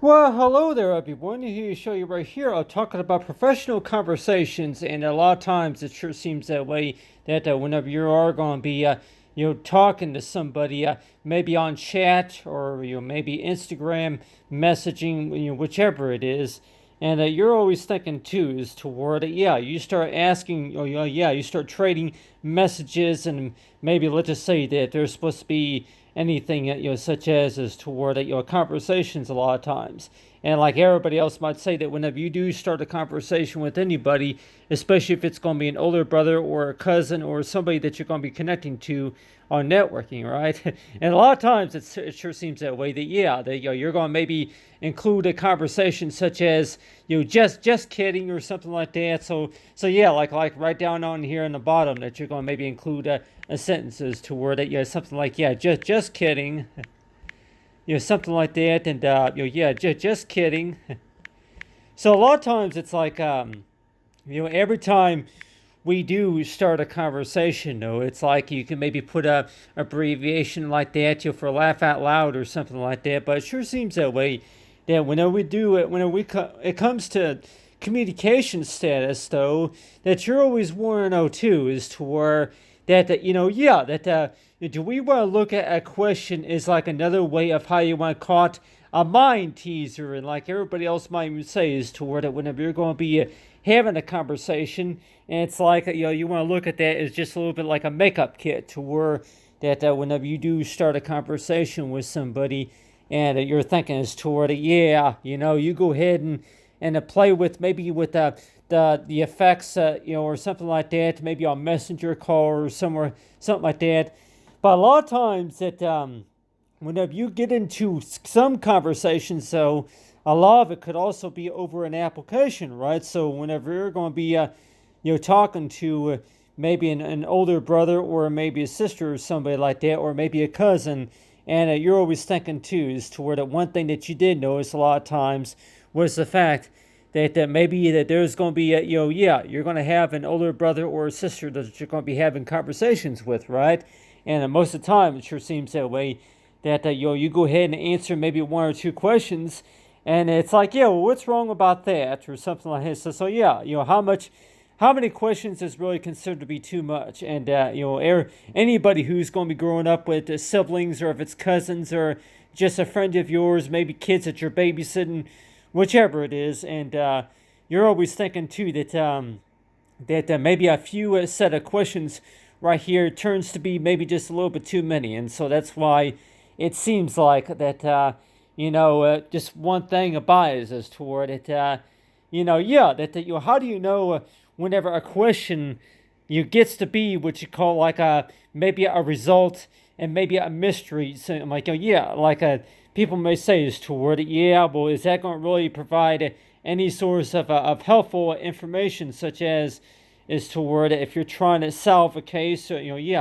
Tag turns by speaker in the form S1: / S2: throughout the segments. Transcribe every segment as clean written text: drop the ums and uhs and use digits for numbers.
S1: Well, hello there, everyone. Here to show you right here. I'm talking about professional conversations, and a lot of times it sure seems that way. That whenever you are going to be, talking to somebody, maybe on chat or maybe Instagram messaging, whichever it is, and you're always thinking too is toward it. Yeah, you start asking, you start trading messages, and maybe let's just say that there's supposed to be anything such as is toward conversations a lot of times. And like everybody else might say, that whenever you do start a conversation with anybody, especially if it's going to be an older brother or a cousin or somebody that you're going to be connecting to on networking, right? And a lot of times it sure seems that way. That yeah, that you're going to maybe include a conversation such as just kidding or something like that. So yeah, like right down on here in the bottom, that you're going to maybe include a sentences to word it, something like yeah, just kidding, something like that, and yeah, just kidding. So a lot of times it's like every time we do start a conversation, though, it's like you can maybe put a abbreviation like that, for laugh out loud or something like that. But it sure seems that way. That whenever we do it, it comes to communication status, though, that you're always wanting to know too, is to where do we want to look at a question as like another way of how you want to caught a mind teaser, and like everybody else might say is toward it whenever you're going to be having a conversation, and it's like you want to look at that as just a little bit like a makeup kit to where that whenever you do start a conversation with somebody, and you're thinking is toward it, yeah, you go ahead and play with maybe with the effects, or something like that, maybe on Messenger call or somewhere, something like that. But a lot of times that whenever you get into some conversations, so a lot of it could also be over an application, right? So whenever you're going to be, talking to maybe an older brother or maybe a sister or somebody like that, or maybe a cousin, and you're always thinking too, is toward that one thing that you did notice a lot of times was the fact that maybe that there's going to be you're going to have an older brother or a sister that you're going to be having conversations with, right? And most of the time it sure seems that way, that you go ahead and answer maybe one or two questions, and it's like, yeah, well, what's wrong about that or something like this. So yeah, how many questions is really considered to be too much? And anybody who's going to be growing up with siblings, or if it's cousins or just a friend of yours, maybe kids that you're babysitting, whichever it is, and you're always thinking too that maybe a few set of questions right here turns to be maybe just a little bit too many, and so that's why it seems like that just one thing about it is toward it, how do you know whenever a question gets to be what you call like a maybe a result and maybe a mystery. So I'm like, people may say is toward it, yeah, well, is that going to really provide any source of helpful information, such as is toward it if you're trying to solve a case, or,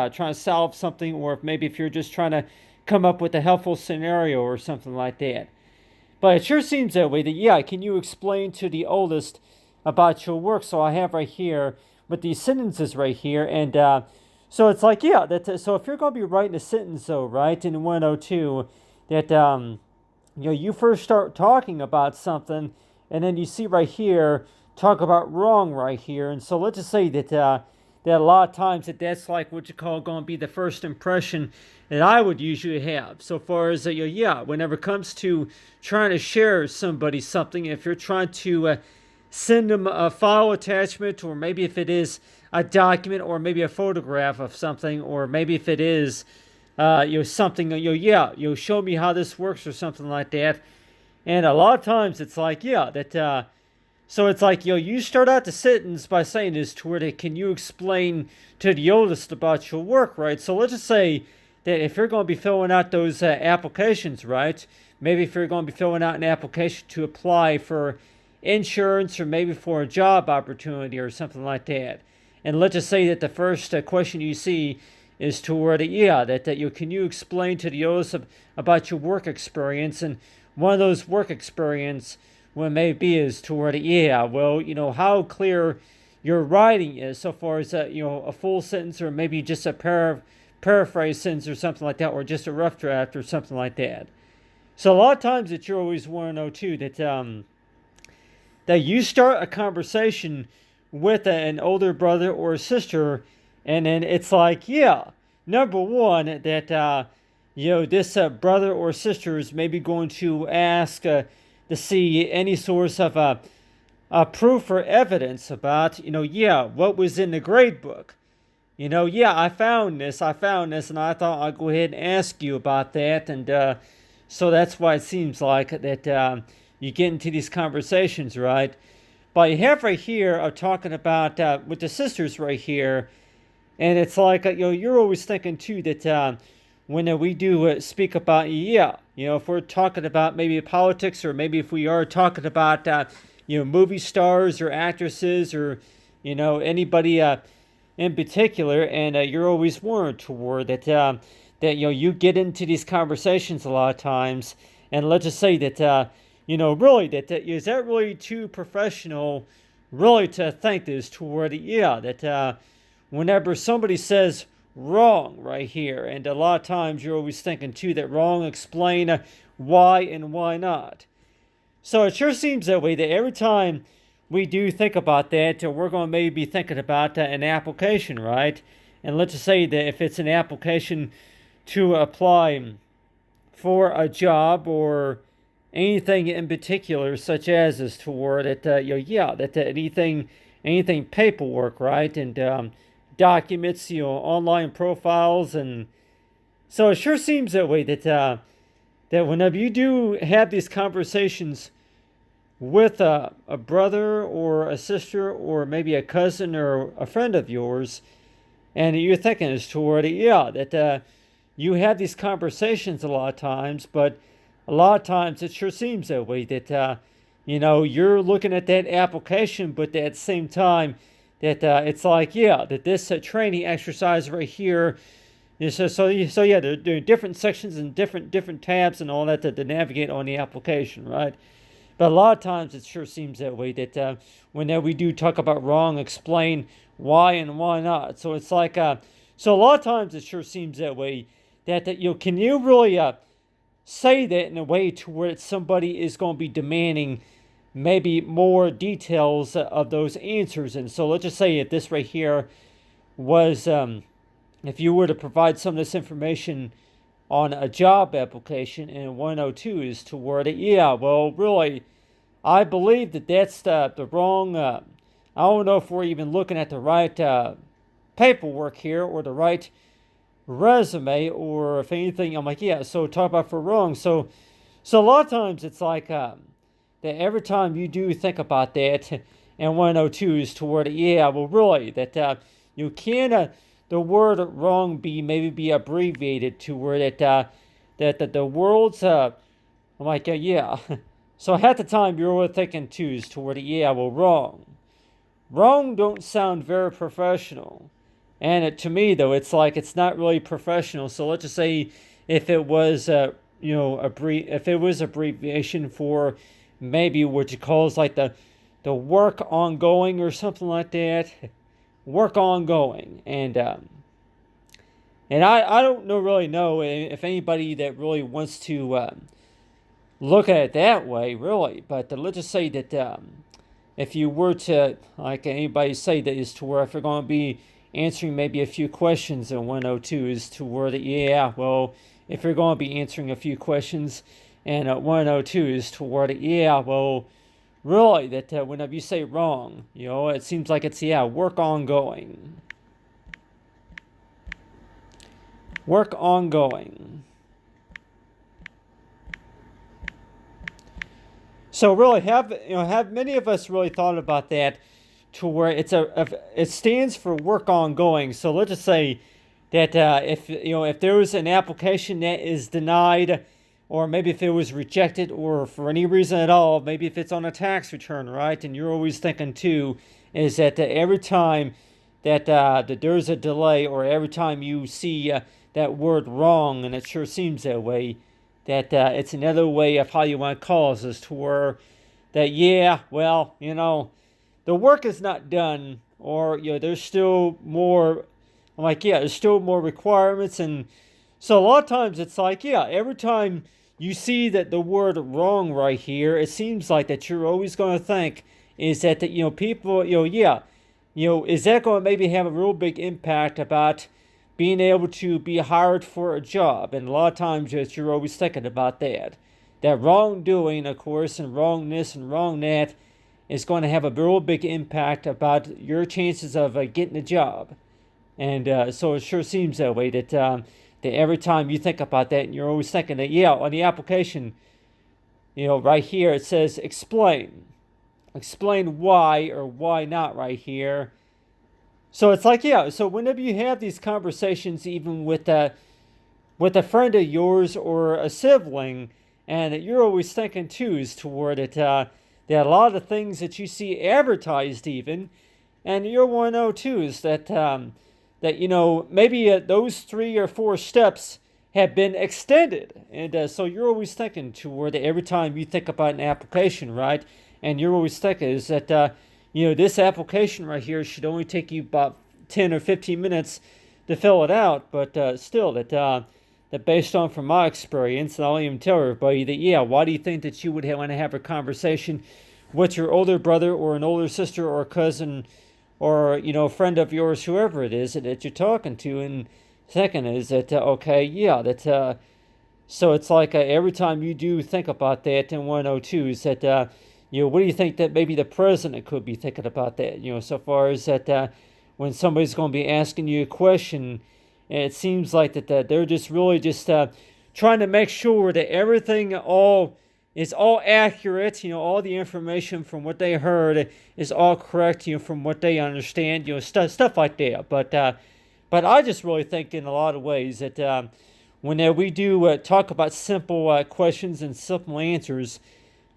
S1: trying to solve something, or if maybe if you're just trying to come up with a helpful scenario or something like that. But it sure seems that way. That yeah, can you explain to the oldest about your work? So I have right here with these sentences right here, and so it's like, yeah, that so if you're going to be writing a sentence, though, right, in 102, that you first start talking about something, and then you see right here talk about wrong right here, and so let's just say that a lot of times that's like what you call going to be the first impression that I would usually have. So far as whenever it comes to trying to share somebody something, if you're trying to send them a file attachment, or maybe if it is a document, or maybe a photograph of something, or maybe if it is something, show me how this works or something like that. And a lot of times it's like, yeah, that so it's like, you start out the sentence by saying this toward it, can you explain to the oldest about your work, right? So let's just say that if you're going to be filling out those applications, right? Maybe if you're going to be filling out an application to apply for insurance, or maybe for a job opportunity or something like that. And let's just say that the first question you see is toward it, yeah, that can you explain to the oldest about your work experience? And one of those work experience, well, maybe is toward it, yeah, well, how clear your writing is, so far as a full sentence, or maybe just a paraphrase sentence or something like that, or just a rough draft or something like that. So a lot of times that you always want to know too that you start a conversation with an older brother or sister, and then it's like, yeah, number one, that this brother or sister is maybe going to ask to see any source of proof or evidence about, yeah, what was in the grade book. Yeah, I found this, and I thought I'd go ahead and ask you about that. And so that's why it seems like that you get into these conversations, right? But you have right here talking about with the sisters right here, and it's like you're always thinking too that when we do speak about, yeah, if we're talking about maybe politics, or maybe if we are talking about movie stars or actresses, or anybody in particular, and you're always warned toward that you get into these conversations a lot of times, and let's just say that really that is that really too professional, really, to think this toward, yeah, that whenever somebody says wrong right here, and a lot of times you're always thinking too that wrong, explain why and why not. So it sure seems that way, that every time we do think about that, we're going to maybe be thinking about an application, right? And let's just say that if it's an application to apply for a job or anything in particular, such as is toward it, yeah, that anything paperwork, right? And documents, online profiles, and so it sure seems that way that whenever you do have these conversations with a brother or a sister or maybe a cousin or a friend of yours, and you're thinking is toward it, yeah, that you have these conversations a lot of times, but a lot of times it sure seems that way that you're looking at that application, but at the same time that it's like, yeah, that this training exercise right here is so yeah, there are different sections and different tabs and all that to navigate on the application, right? But a lot of times it sure seems that way that whenever we do talk about wrong, explain why and why not. So it's like, so a lot of times it sure seems that way that can you really say that in a way to where somebody is going to be demanding maybe more details of those answers. And so let's just say if this right here was, if you were to provide some of this information on a job application, and 102 is toward it, yeah, well, really, I believe that that's the wrong, I don't know if we're even looking at the right paperwork here, or the right resume, or if anything, I'm like, yeah, so talk about for wrong. So a lot of times it's like that every time you do think about that, and 102 is toward it, yeah, well, really, that you can, the word wrong maybe be abbreviated to where that the world's, I'm like, yeah. So half the time you're thinking too is toward it, yeah, well, wrong. Wrong don't sound very professional. And to me, though, it's like it's not really professional. So let's just say if it was, if it was abbreviation for maybe what you call is like the work ongoing or something like that, work ongoing, and I don't really know if anybody that really wants to look at it that way, really. But let's just say that if you were to, like anybody say that is to where if you're going to be answering maybe a few questions in 102 is to where that, yeah, well, if you're going to be answering a few questions and 102 is to where that, yeah, well, really, that whenever you say wrong, it seems like it's, yeah, work ongoing. Work ongoing. So really, have many of us really thought about that to where it stands for work ongoing. So let's just say that if there was an application that is denied, or maybe if it was rejected, or for any reason at all, maybe if it's on a tax return, right? And you're always thinking too is that every time that there's a delay, or every time you see that word wrong, and it sure seems that way, that it's another way of how you want to call us, as to where that, yeah, well, the work is not done, or there's still more. I'm like, yeah, there's still more requirements. And so a lot of times it's like, yeah, every time you see that the word wrong right here, it seems like that you're always going to think is that, people, yeah, is that going to maybe have a real big impact about being able to be hired for a job? And a lot of times just you're always thinking about that. That wrongdoing, of course, and wrongness and wrong that is going to have a real big impact about your chances of getting a job. And so it sure seems that way that every time you think about that, and you're always thinking that, yeah, on the application, right here it says explain. Explain why or why not right here. So it's like, yeah, so whenever you have these conversations, even with a friend of yours or a sibling, and you're always thinking too is toward it, that a lot of things that you see advertised even, and you're one to know too is that maybe those 3 or 4 steps have been extended, and so you're always thinking toward that every time you think about an application, right? And you're always thinking is that this application right here should only take you about 10 or 15 minutes to fill it out, but still that based on from my experience, and I'll even tell everybody that, yeah, why do you think that you would want to have a conversation with your older brother or an older sister or cousin or, a friend of yours, whoever it is that you're talking to? And second is that, okay, yeah, so it's like every time you do think about that in 102 is that, what do you think that maybe the president could be thinking about that? So far as that when somebody's going to be asking you a question, and it seems like that they're just really just trying to make sure that everything is all accurate. All the information from what they heard is all correct. From what they understand. Stuff like that. But I just really think in a lot of ways that when we do talk about simple questions and simple answers,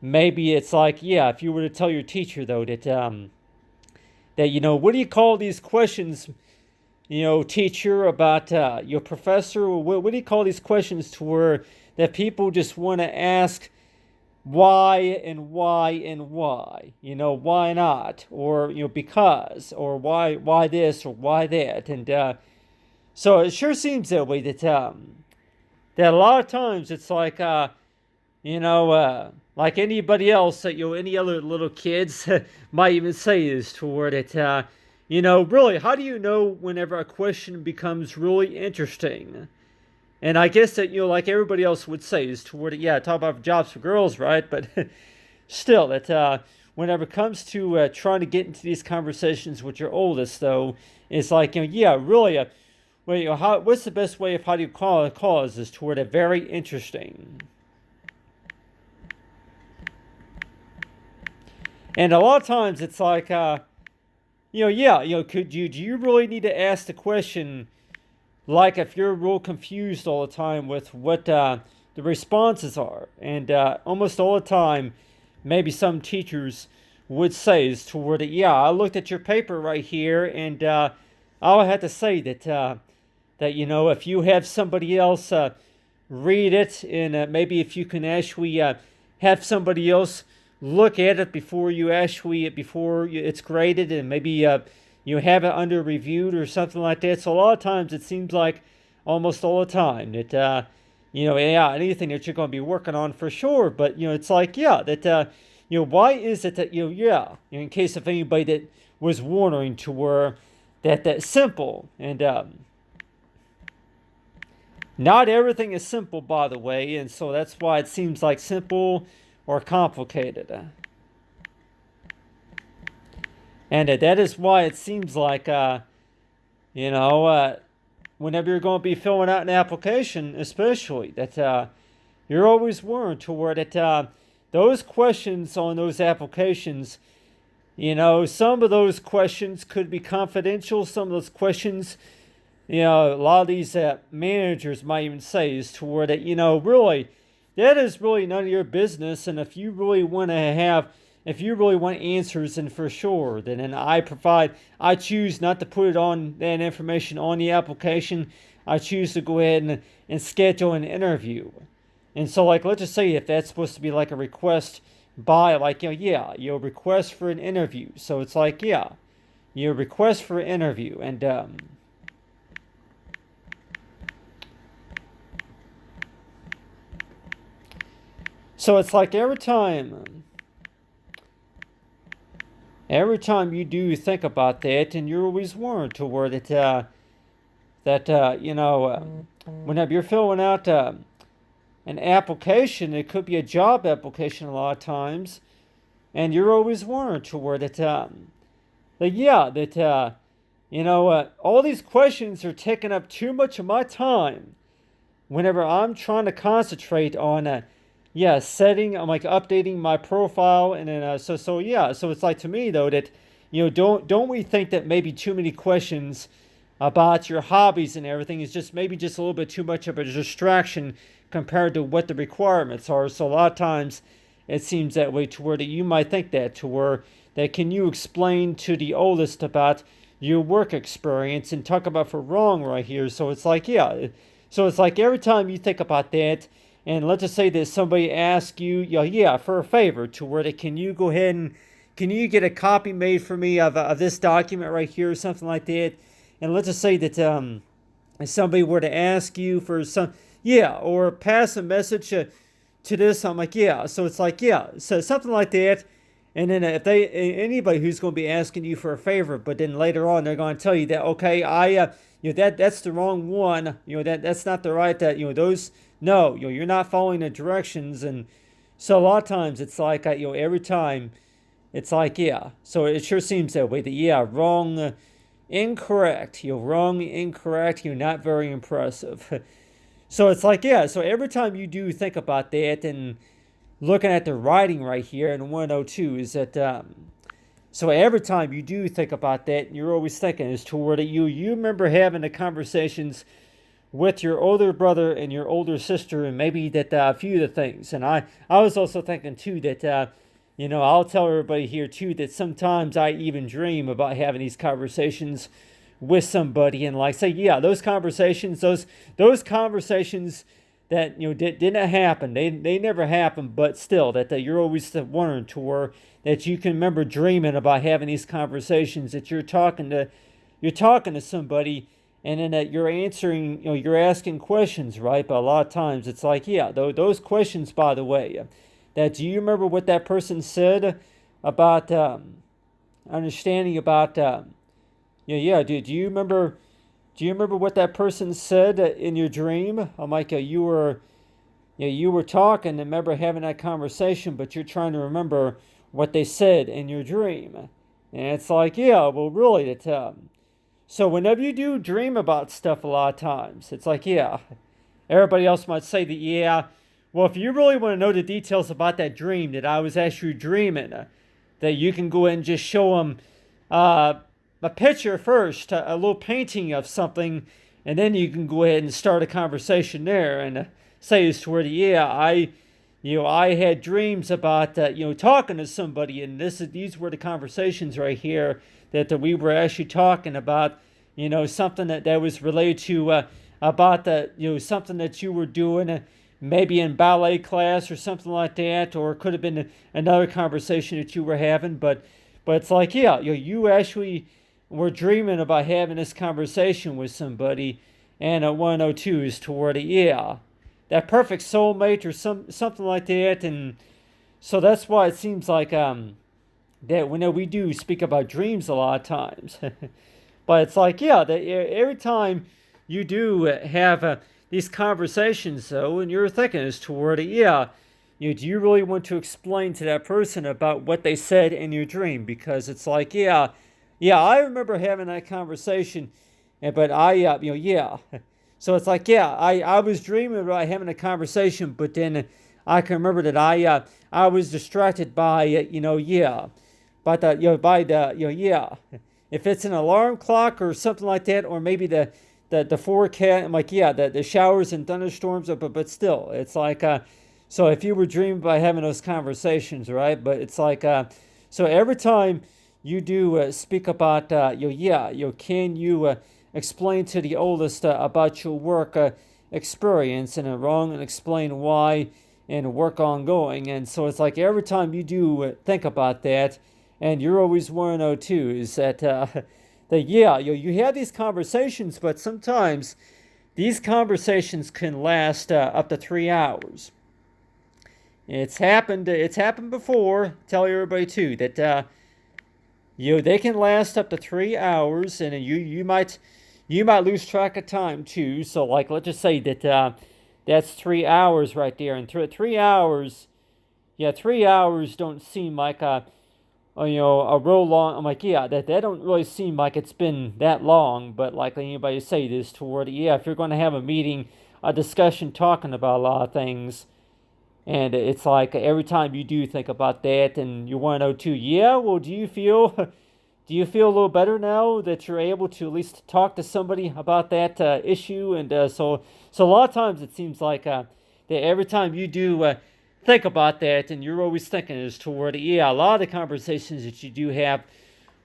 S1: maybe it's like, yeah, if you were to tell your teacher though that what do you call these questions? Teacher, about your professor, what do you call these questions to where that people just want to ask why and why and why? Why not? Or, because, or why this or why that? And so it sure seems that way that a lot of times it's like, like anybody else that, any other little kids might even say is toward it, really, how do you know whenever a question becomes really interesting? And I guess that, like everybody else would say is toward it, yeah, talk about jobs for girls, right? But still, that whenever it comes to trying to get into these conversations with your oldest, though, it's like, yeah, really, well, what's the best way of how do you call a cause is toward a very interesting. And a lot of times it's like, yeah, do you really need to ask the question, like if you're real confused all the time with what the responses are? And almost all the time, maybe some teachers would say is toward it, yeah, I looked at your paper right here, and I'll have to say that if you have somebody else read it, and maybe if you can actually have somebody else look at it before it's graded, and maybe you have it under reviewed or something like that. So a lot of times it seems like almost all the time that yeah, anything that you're going to be working on for sure. But it's like, yeah, that why is it that yeah, in case of anybody that was wondering to where that simple, and not everything is simple, by the way, and so that's why it seems like simple or complicated. And that is why it seems like, whenever you're going to be filling out an application, especially, that you're always warned toward that those questions on those applications, some of those questions could be confidential. Some of those questions, a lot of these managers might even say is toward that, really, that is really none of your business. And if you really want answers, then for sure, then I choose not to put it on that information on the application. I choose to go ahead and schedule an interview. And so, like, let's just say if that's supposed to be like a request by, like, request for an interview. So it's like, yeah, request for an interview. And, So it's like every time you do think about that, and you're always warned to where whenever you're filling out an application, it could be a job application a lot of times, and you're always warned to where all these questions are taking up too much of my time whenever I'm trying to concentrate on setting, I'm like updating my profile, and then so it's like, to me though, that don't we think that maybe too many questions about your hobbies and everything is just maybe just a little bit too much of a distraction compared to what the requirements are. So a lot of times it seems that way, to where that you might think that, to where that, can you explain to the oldest about your work experience and talk about for wrong right here. So it's like, so it's like every time you think about that, and let's just say that somebody asks you, for a favor, to where that, can you go ahead and can you get a copy made for me of this document right here, or something like that. And let's just say that if somebody were to ask you for or pass a message to this, I'm like, so it's like, so something like that. And then if anybody who's going to be asking you for a favor, but then later on they're going to tell you that, okay, that's the wrong one, that's not the right, those, no, you're not following the directions. And so a lot of times it's like, every time it's like, so it sure seems that way, that, wrong, incorrect, wrong, incorrect, not very impressive. So it's like, so every time you do think about that, and looking at the writing right here in 102, is that, so every time you do think about that, you're always thinking is toward it. You remember having the conversations with your older brother and your older sister, and maybe that a few of the things. And I was also thinking too that, I'll tell everybody here too that sometimes I even dream about having these conversations with somebody, and like say, those conversations, those conversations that didn't happen, they never happened, but still that you're always wondering to where that you can remember dreaming about having these conversations, that you're talking to somebody, and then that you're answering, you're asking questions, right? But a lot of times it's like, those questions, by the way, that do you remember what that person said about understanding about do you remember what that person said in your dream? I'm like, you were talking and remember having that conversation, but you're trying to remember what they said in your dream. And it's like, well, really, so whenever you do dream about stuff, a lot of times, it's like, everybody else might say that, well, if you really want to know the details about that dream, that I was actually dreaming, that you can go ahead and just show them a picture first, a little painting of something, and then you can go ahead and start a conversation there, and say as to where, I had dreams about talking to somebody, and these were the conversations right here that we were actually talking about, something that was related to about something that you were doing, maybe in ballet class or something like that, or it could have been another conversation that you were having, but it's like, you actually were dreaming about having this conversation with somebody, and 102 is toward it, that perfect soulmate or something like that. And so that's why it seems like that we do speak about dreams a lot of times. But it's like, that every time you do have these conversations, though, and you're thinking is toward it, do you really want to explain to that person about what they said in your dream? Because it's like, I remember having that conversation, but So it's like, I was dreaming about having a conversation, but then I can remember that I was distracted by, if it's an alarm clock or something like that, or maybe the forecast, I'm like, the showers and thunderstorms, but still, it's like, so if you were dreaming by having those conversations, right? But it's like, so every time you do speak about, can you explain to the oldest about your work experience and wrong, and explain why, and work ongoing. And so it's like every time you do think about that, and you're always 102, is that, you have these conversations, but sometimes these conversations can last up to 3 hours. It's happened before. Tell everybody too that they can last up to 3 hours, and you might lose track of time too. So like, let's just say that that's 3 hours right there, and 3 hours, yeah, 3 hours don't seem like a real long. I'm like, yeah, that don't really seem like it's been that long. But like anybody say this toward, yeah, if you're going to have a meeting, a discussion talking about a lot of things, and it's like every time you do think about that, and you want to know too, yeah, well, do you feel do you feel a little better now that you're able to at least talk to somebody about that issue? And so a lot of times it seems like that every time you do think about that, and you're always thinking is toward, yeah, a lot of the conversations that you do have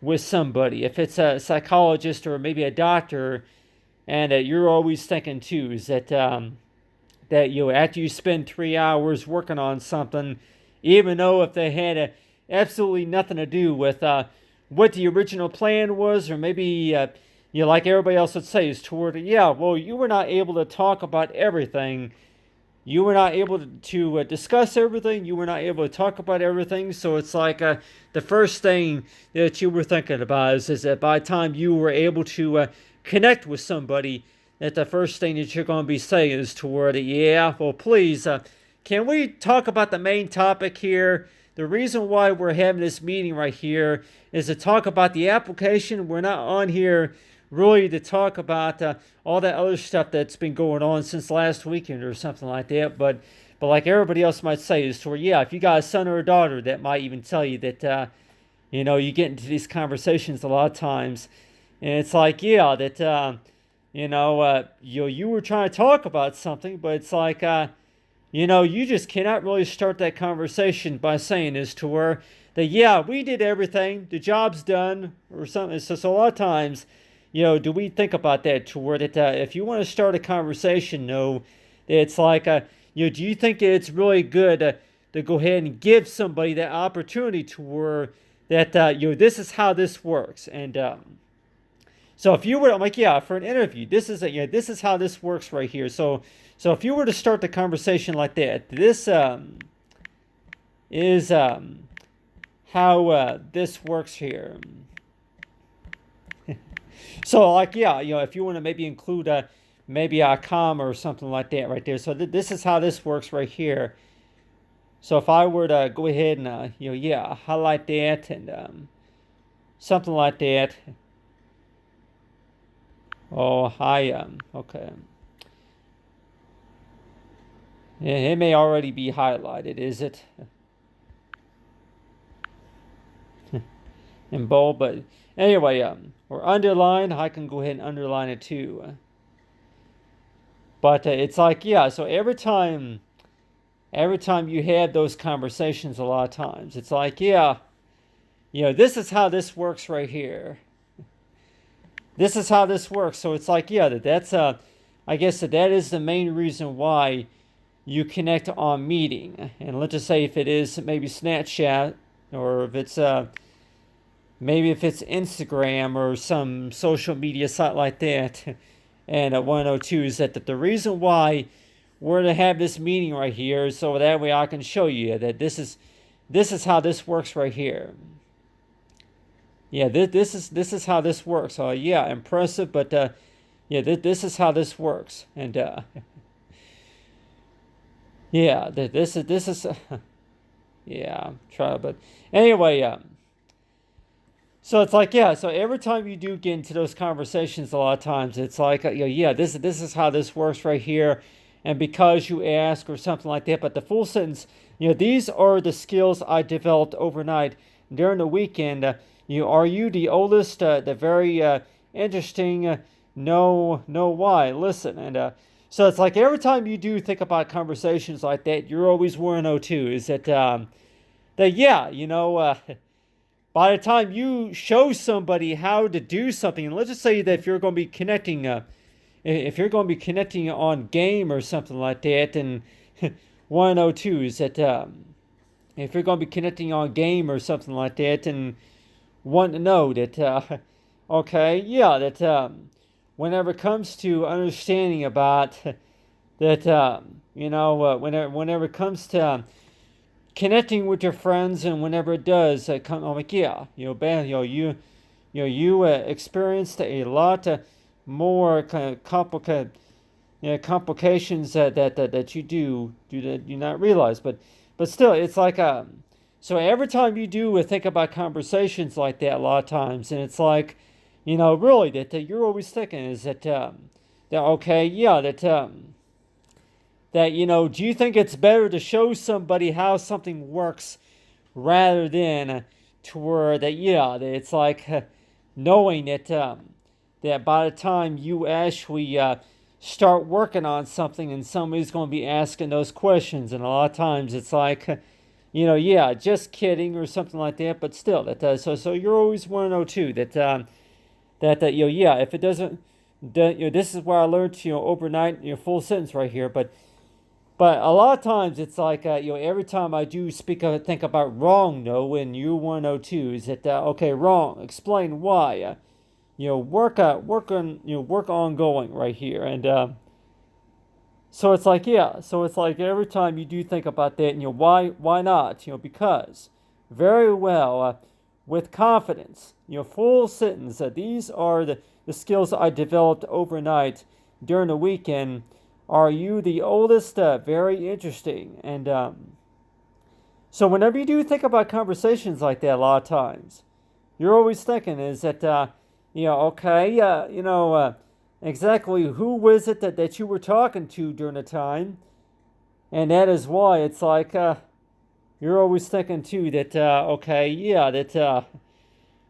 S1: with somebody, if it's a psychologist or maybe a doctor, and you're always thinking too, is that after you spend 3 hours working on something, even though if they had absolutely nothing to do with what the original plan was, or maybe like everybody else would say is toward, yeah, well, you were not able to talk about everything. You were not able to discuss everything. You were not able to talk about everything. So it's like the first thing that you were thinking about is that by the time you were able to connect with somebody, that the first thing that you're going to be saying is toward, yeah, well, please, can we talk about the main topic here? The reason why we're having this meeting right here is to talk about the application. We're not on here really to talk about all that other stuff that's been going on since last weekend or something like that. But like everybody else might say is to where, yeah, if you got a son or a daughter that might even tell you that you get into these conversations a lot of times, and it's like, yeah, that you were trying to talk about something, but it's like you just cannot really start that conversation by saying is to where that, yeah, we did everything, the job's done or something. So a lot of times, do we think about that to where that if you want to start a conversation, no, it's like, do you think it's really good to go ahead and give somebody that opportunity to where that, this is how this works. And so if you were, I'm like, yeah, for an interview, this is how this works right here. So if you were to start the conversation like that, this is how this works here. So like, yeah, if you want to maybe include maybe a comma or something like that right there. So this is how this works right here. So if I were to go ahead and highlight that and something like that. Oh, hi. Okay. It may already be highlighted, is it? In bold, but anyway, or underline. I can go ahead and underline it too. But it's like, yeah. So every time you have those conversations, a lot of times it's like, yeah, this is how this works right here. This is how this works. So it's like, yeah, that's I guess that is the main reason why you connect on meeting. And let's just say if it is maybe Snapchat, or if it's maybe if it's Instagram or some social media site like that. And 102 is that the reason why we're to have this meeting right here is so that way I can show you that this is how this works right here. Yeah, this is how this works. Yeah, impressive, but this is how this works. And yeah, this is yeah, try, but anyway, so it's like, yeah, so every time you do get into those conversations, a lot of times it's like, yeah, this is how this works right here, and because you ask or something like that. But the full sentence, these are the skills I developed overnight during the weekend. Are you the oldest, the very interesting, know why? Listen, and so it's like every time you do think about conversations like that, you're always 102. Is that yeah, by the time you show somebody how to do something, and let's just say that if you're going to be connecting, on game or something like that, and 102 is that if you're going to be connecting on game or something like that, and want to know that, okay, yeah, that whenever it comes to understanding about that, whenever it comes to connecting with your friends, and whenever it does come, I'm like, yeah, bam, you experienced a lot more kind of complicated, complications that you do that you not realize, but still, it's like so every time you do think about conversations like that, a lot of times, and it's like, really that you're always thinking is that okay, yeah, that do you think it's better to show somebody how something works rather than to where that yeah that it's like knowing that by the time you actually start working on something and somebody's going to be asking those questions, and a lot of times it's like yeah, just kidding or something like that, but still that so you're always want to know too that yeah, if it doesn't, this is where I learned overnight, full sentence right here, but a lot of times it's like every time I do think about wrong, though, and you want to know too, is that okay, wrong? Explain why. Work ongoing right here, and so it's like yeah, so it's like every time you do think about that, and why not? Because very well, with confidence, full sentence. These are the skills I developed overnight during the weekend. Are you the oldest? Very interesting. And so whenever you do think about conversations like that, a lot of times, you're always thinking is that, okay, exactly who was it that you were talking to during the time? And that is why it's like, you're always thinking too that, okay, yeah, that,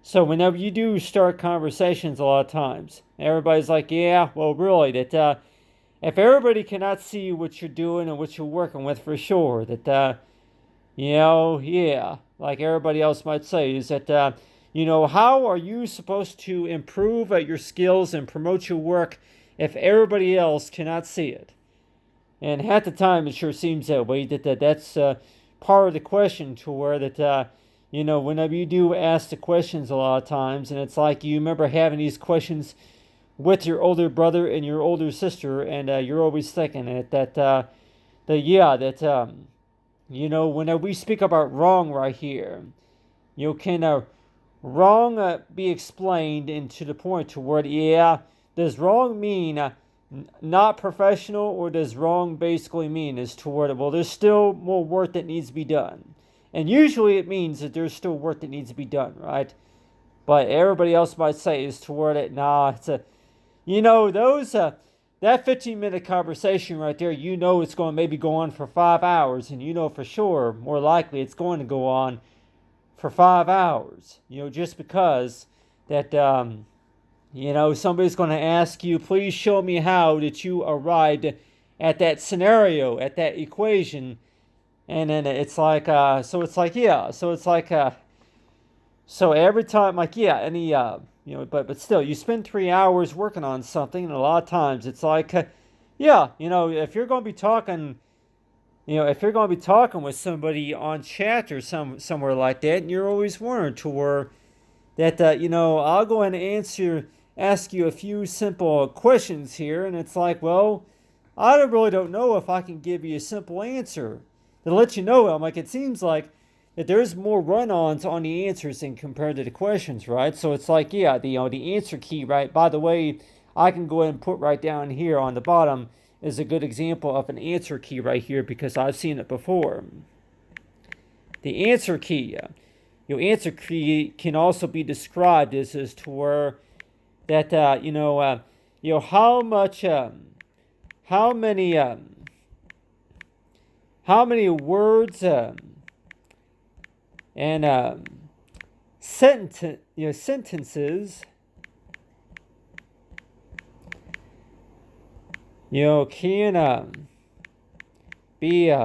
S1: so whenever you do start conversations a lot of times, everybody's like, yeah, well, really, that, if everybody cannot see what you're doing and what you're working with for sure, that, yeah, like everybody else might say, is that, how are you supposed to improve your skills and promote your work if everybody else cannot see it? And half the time it sure seems that way, that's part of the question to where that, whenever you do ask the questions a lot of times, and it's like you remember having these questions with your older brother and your older sister, and you're always thinking whenever we speak about wrong right here, can wrong be explained into the point to where yeah, does wrong mean not professional, or does wrong basically mean is toward well, there's still more work that needs to be done, and usually it means that there's still work that needs to be done, right? But everybody else might say is toward it, nah, it's a those that 15-minute conversation right there, it's going to maybe go on for 5 hours, and for sure, more likely, it's going to go on for 5 hours. Just because that somebody's going to ask you, please show me how that you arrived at that scenario, at that equation, and then it's like so it's like yeah, so it's like so every time, like yeah, any but still, you spend 3 hours working on something, and a lot of times it's like, yeah, if you're going to be talking, with somebody on chat or somewhere like that, and you're always wondering to where that, I'll go ahead and ask you a few simple questions here, and it's like, well, I really don't know if I can give you a simple answer to let you know. I'm like, it seems like that there's more run-ons on the answers than compared to the questions, right? So it's like, yeah, the answer key, right? By the way, I can go ahead and put right down here on the bottom is a good example of an answer key right here, because I've seen it before. The answer key, answer key can also be described as to where that how much, how many words and sentences can be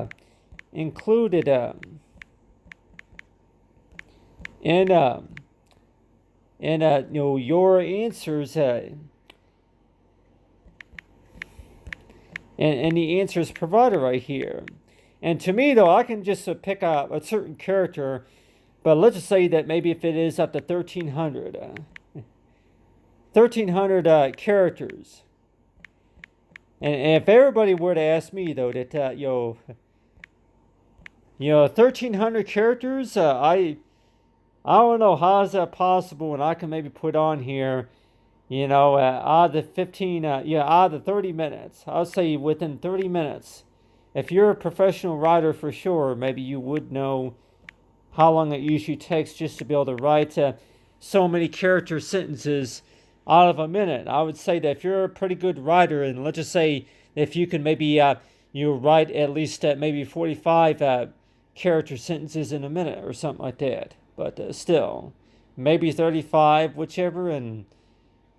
S1: included in your answers, and the answers provided right here. And to me, though, I can just pick up a certain character, but let's just say that maybe if it is up to 1,300 characters, and if everybody were to ask me, though, that 1,300 characters. I don't know how is that possible, and I can maybe put on here. Out of the 15, out of the 30 minutes, I'll say within 30 minutes. If you're a professional writer for sure, maybe you would know how long it usually takes just to be able to write so many character sentences out of a minute. I would say that if you're a pretty good writer, and let's just say if you can maybe you write at least maybe 45 character sentences in a minute or something like that. But still, maybe 35, whichever. And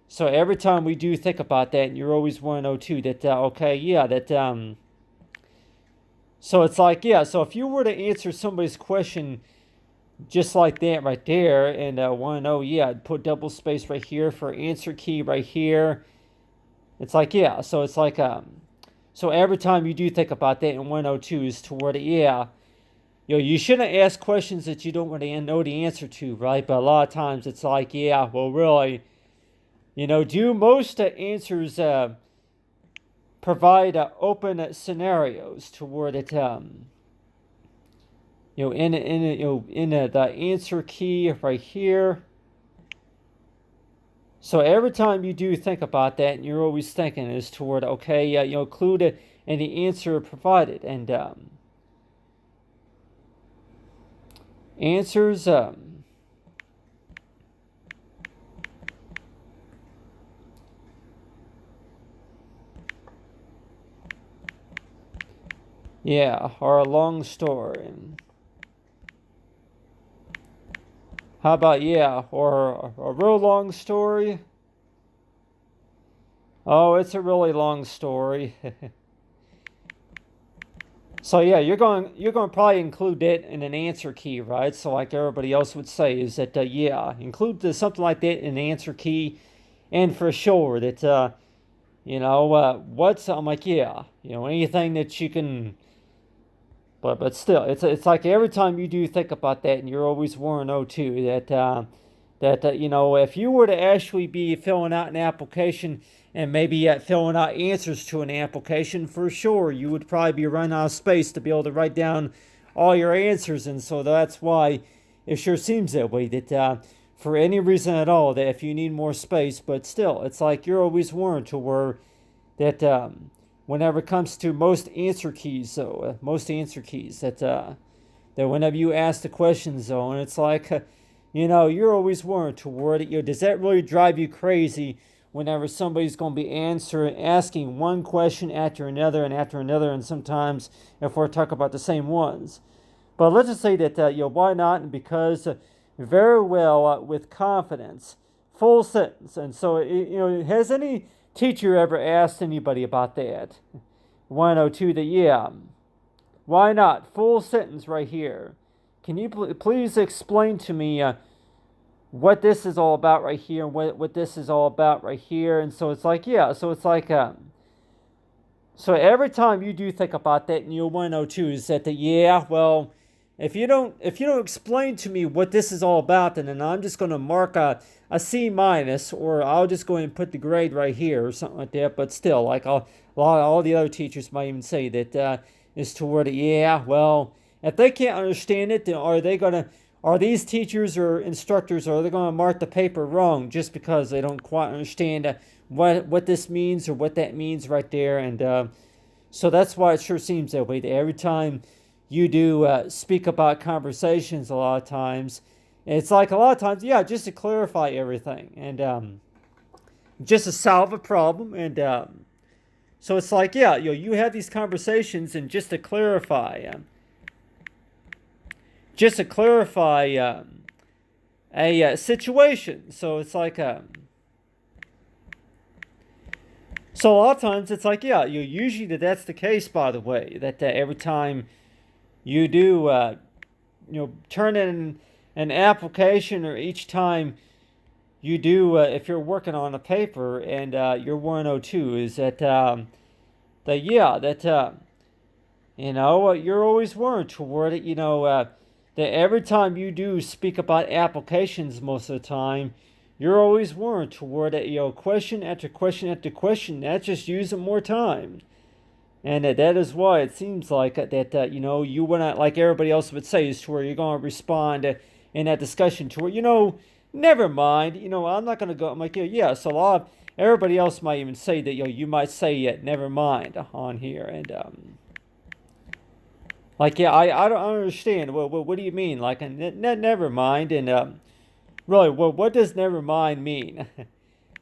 S1: so every time we do think about that, and you're always want to know too that okay, yeah, that so it's like, yeah, so if you were to answer somebody's question just like that right there, and want to know, yeah, put double space right here for answer key right here. It's like, yeah, so it's like, so every time you do think about that in 102 is toward it, yeah, you shouldn't ask questions that you don't really know the answer to, right? But a lot of times it's like, yeah, well, really, do most answers provide open scenarios toward it, in the answer key right here. So every time you do think about that, and you're always thinking is toward, okay, include it in the answer provided. And answers, yeah, are a long story. How about, yeah, or a real long story? Oh, it's a really long story. So yeah, you're going to probably include that in an answer key, right? So like everybody else would say is that yeah, include something like that in an answer key, and for sure that what's I'm like, yeah, anything that you can. But still, it's like every time you do think about that, and you're always want to know too that if you were to actually be filling out an application, and maybe filling out answers to an application, for sure you would probably be running out of space to be able to write down all your answers. And so that's why it sure seems that way, that for any reason at all, that if you need more space. But still, it's like you're always warned to where that whenever it comes to most answer keys, that whenever you ask the questions, though, and it's like, you're always warned toward it. Does that really drive you crazy whenever somebody's going to be asking one question after another and after another, and sometimes if we're talking about the same ones? But let's just say that, why not? And because very well, with confidence, full sentence. And so, has any teacher ever asked anybody about that? 102, that, yeah, why not? Full sentence right here. Can you please explain to me what this is all about right here, and what this is all about right here? And so it's like, yeah, so it's like, so every time you do think about that in your 102 is that, yeah, well, if you don't explain to me what this is all about, then I'm just going to mark a C minus, or I'll just go and put the grade right here or something like that. But still, like all the other teachers might even say that is toward it. Yeah, well, if they can't understand it, then are these teachers or instructors, are they going to mark the paper wrong just because they don't quite understand what this means or what that means right there? And so that's why it sure seems that way. That every time you do speak about conversations, a lot of times, it's like a lot of times, yeah, just to clarify everything, and just to solve a problem. And so it's like, yeah, you have these conversations, and just to clarify a situation. So it's like, so a lot of times it's like, yeah, usually that's the case, by the way, that every time you do turn in an application, or each time you do, if you're working on a paper, and your 102 is that yeah, that you're always warned toward it, that every time you do speak about applications, most of the time you're always warned toward it, question after question after question, that's just using more time. And that is why it seems like that, you would not, like everybody else would say, is to where you're going to respond in that discussion to where, never mind, I'm not going to go. I'm like, yeah, so a lot of, everybody else might even say that, you might say, never mind on here. And, like, yeah, I don't understand. Well, what do you mean? Like, never mind. And, really, well, what does never mind mean?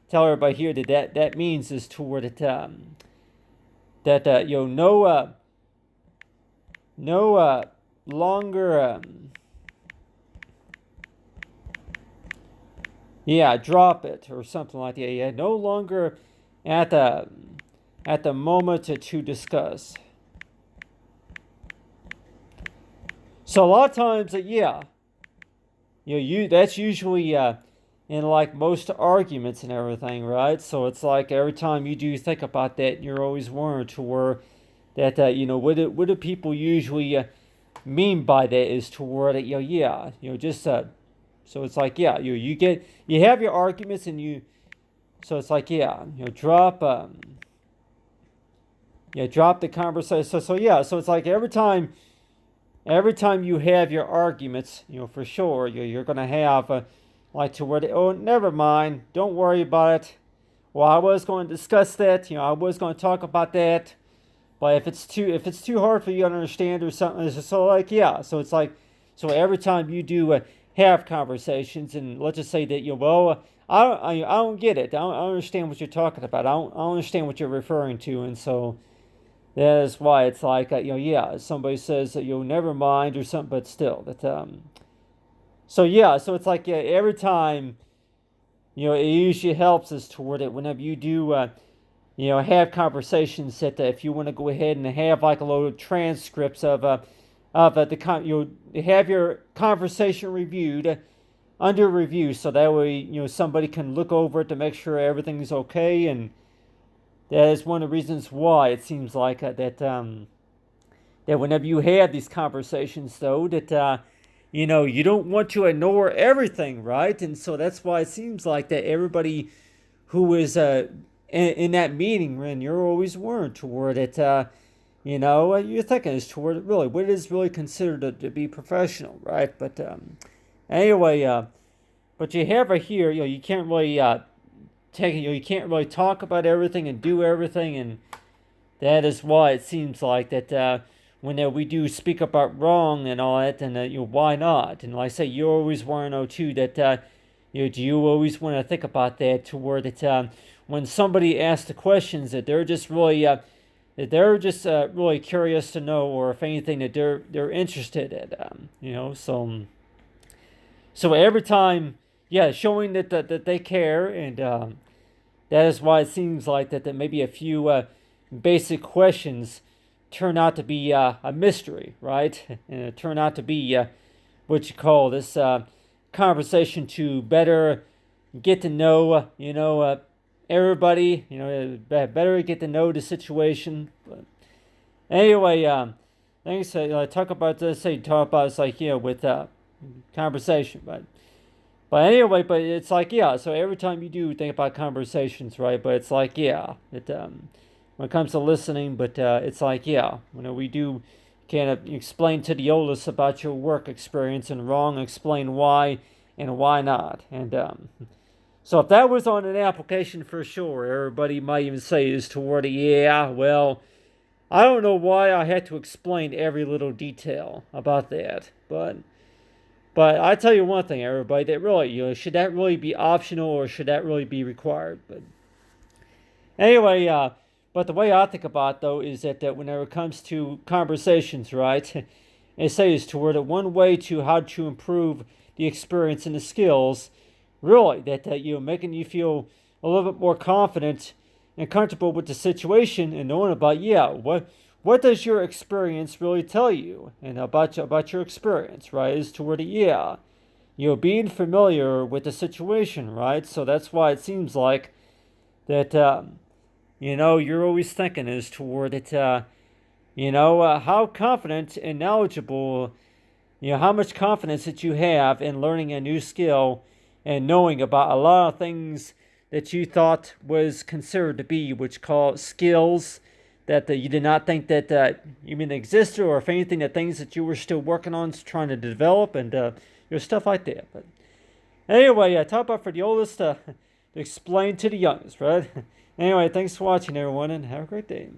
S1: Tell everybody here that means is toward it, that no longer yeah, drop it or something like that. Yeah, no longer at the moment to discuss. So a lot of times, yeah, that's usually in like most arguments and everything, right? So it's like every time you do think about that, you're always wondering to where that what do people usually mean by that is toward it, yeah, just so it's like, yeah, you have your arguments and so it's like, yeah, drop the conversation. So yeah, so it's like every time you have your arguments, for sure, you're gonna have like to where oh, never mind, don't worry about it. Well, I was going to discuss that, I was going to talk about that, but if it's too hard for you to understand or something, so like, yeah, so it's like, so every time you do have conversations, and let's just say that well, I don't get it. I don't understand what you're talking about. I don't understand what you're referring to, and so that is why it's like, yeah, somebody says that you'll never mind or something, but still that so yeah, so it's like, yeah, every time, it usually helps us toward it whenever you do have conversations that if you want to go ahead and have like a load of transcripts you have your conversation reviewed under review, so that way somebody can look over it to make sure everything's okay. And that is one of the reasons why it seems like that whenever you have these conversations, though, that you don't want to ignore everything, right? And so that's why it seems like that everybody who is in that meeting, when you're always warned toward it, you're thinking is toward really what is really considered to be professional, right? But anyway, but you have it here, you can't really take it, you can't really talk about everything and do everything, and that is why it seems like that when we do speak about wrong and all that, and why not? And like I say, you always want to know too that do you always want to think about that to where that when somebody asks the questions that they're just really really curious to know, or if anything that they're interested in, so every time, yeah, showing that they care, and that is why it seems like that maybe a few basic questions turn out to be a mystery, right? And it turn out to be what you call this conversation to better get to know, everybody, better get to know the situation. But anyway, thanks. Talk about this. Talk about it's like, with conversation, but anyway, but it's like, yeah. So every time you do think about conversations, right? But it's like, yeah, when it comes to listening, but it's like, yeah, we do kind of explain to the oldest about your work experience and wrong, explain why and why not. And so if that was on an application, for sure, everybody might even say is toward it, yeah, well, I don't know why I had to explain every little detail about that, but I tell you one thing, everybody, that really, should that really be optional or should that really be required? But anyway, but the way I think about it, though, is that whenever it comes to conversations, right, it says toward it one way to how to improve the experience and the skills, really, that making you feel a little bit more confident and comfortable with the situation and knowing about, yeah, what does your experience really tell you and about your experience, right? Is toward it, yeah, being familiar with the situation, right? So that's why it seems like that you're always thinking is toward it, how confident and knowledgeable, how much confidence that you have in learning a new skill and knowing about a lot of things that you thought was considered to be, which call skills, that you did not think that even existed, or if anything, that things that you were still working on, trying to develop, and stuff like that. But anyway, talk about for the oldest to explain to the youngest, right? Anyway, thanks for watching, everyone, and have a great day.